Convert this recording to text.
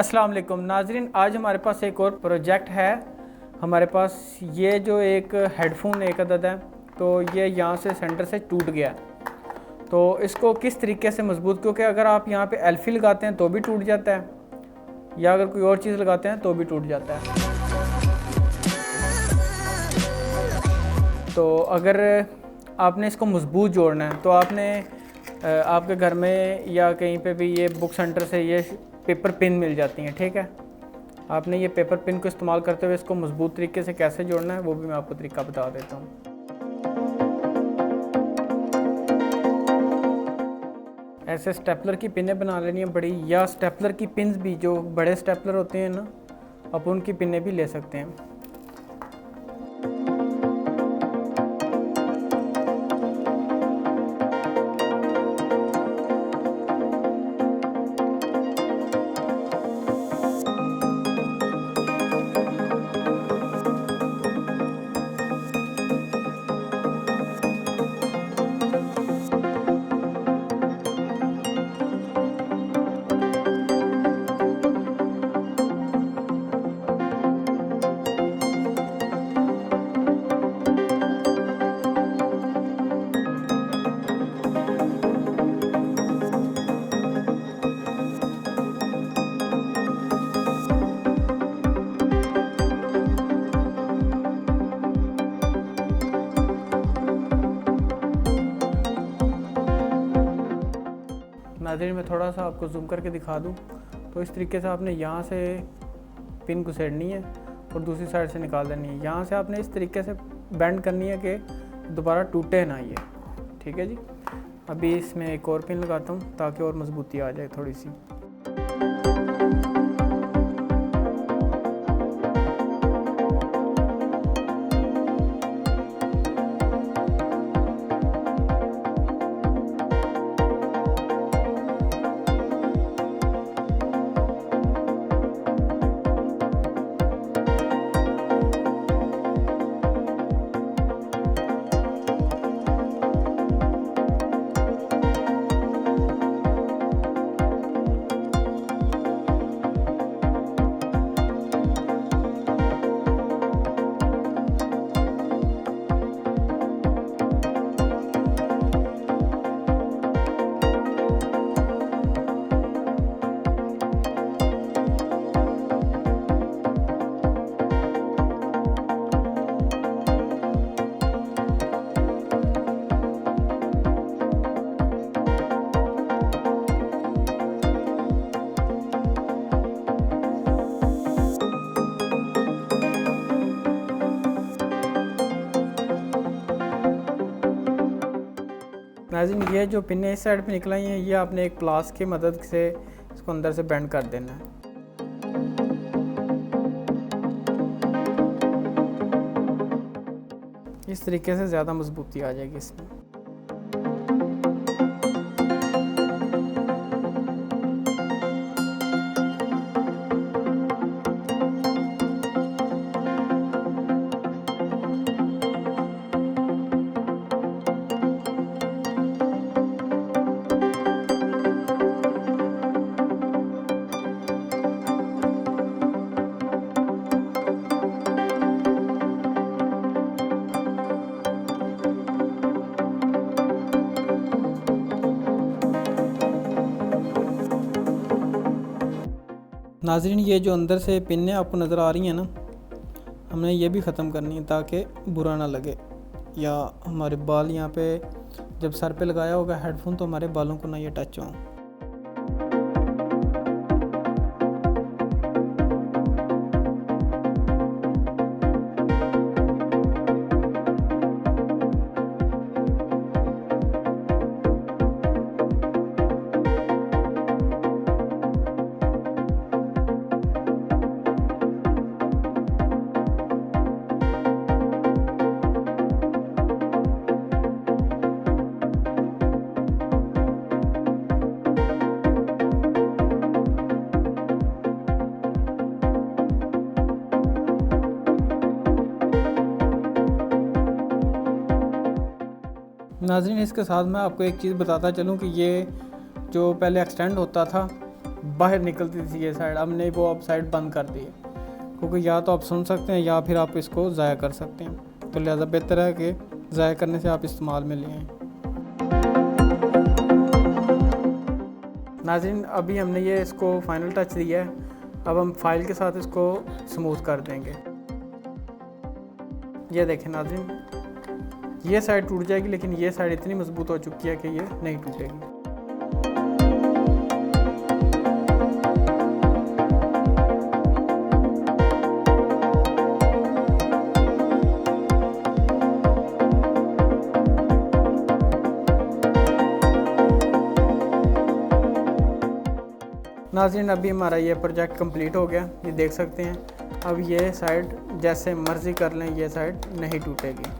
अस्सलाम वालेकुम नाजरीन, आज हमारे पास एक और प्रोजेक्ट है। हमारे पास ये जो एक हेडफोन एक अदद है, तो ये यहाँ से सेंटर से टूट गया। तो इसको किस तरीके से मजबूत, क्योंकि अगर आप यहाँ पे एल्फी लगाते हैं तो भी टूट जाता है, या अगर कोई और चीज़ लगाते हैं तो भी टूट जाता है। तो अगर आपने इसको मजबूत जोड़ना है तो आपने आपके घर में या कहीं पे भी ये बुक सेंटर से ये पेपर पिन मिल जाती हैं, ठीक है। आपने ये पेपर पिन को इस्तेमाल करते हुए इसको मजबूत तरीके से कैसे जोड़ना है वो भी मैं आपको तरीका बता देता हूँ। ऐसे स्टेपलर की पिनें बना लेनी है बड़ी, या स्टेपलर की पिन्स भी जो बड़े स्टेपलर होते हैं ना, आप उनकी पिनें भी ले सकते हैं। नाज़रीन, मैं थोड़ा सा आपको जूम करके दिखा दूं तो इस तरीके से आपने यहाँ से पिन घुसेड़नी है और दूसरी साइड से निकाल देनी है। यहाँ से आपने इस तरीके से बेंड करनी है कि दोबारा टूटे ना ये, ठीक है जी। अभी इसमें एक और पिन लगाता हूँ ताकि और मजबूती आ जाए थोड़ी सी। नाज़रीन, ये जो पिनें इस साइड पे निकल आई हैं, ये आपने एक प्लास की मदद से इसको अंदर से बेंड कर देना है। इस तरीके से ज़्यादा मजबूती आ जाएगी इसमें। नाज़रीन, ये जो अंदर से पिनें आपको नज़र आ रही हैं ना, हमने ये भी ख़त्म करनी है ताकि बुरा ना लगे, या हमारे बाल यहाँ पे जब सर पे लगाया होगा हेडफोन तो हमारे बालों को ना ये टच हो। नाज़रीन, इसके साथ मैं आपको एक चीज़ बताता चलूँ कि ये जो पहले एक्सटेंड होता था बाहर निकलती थी ये साइड, हमने वो अब साइड बंद कर दी है, क्योंकि या तो आप सुन सकते हैं या फिर आप इसको ज़ाया कर सकते हैं। तो लिहाजा बेहतर है कि ज़ाया करने से आप इस्तेमाल में लें। नाज़रीन, अभी हमने ये इसको फाइनल टच दिया है, अब हम फाइल के साथ इसको स्मूथ कर देंगे। ये देखें नाज़रीन, ये साइड टूट जाएगी, लेकिन ये साइड इतनी मजबूत हो चुकी है कि ये नहीं टूटेगी। नाज़रीन, अभी हमारा ये प्रोजेक्ट कंप्लीट हो गया, ये देख सकते हैं। अब ये साइड जैसे मर्ज़ी कर लें, ये साइड नहीं टूटेगी।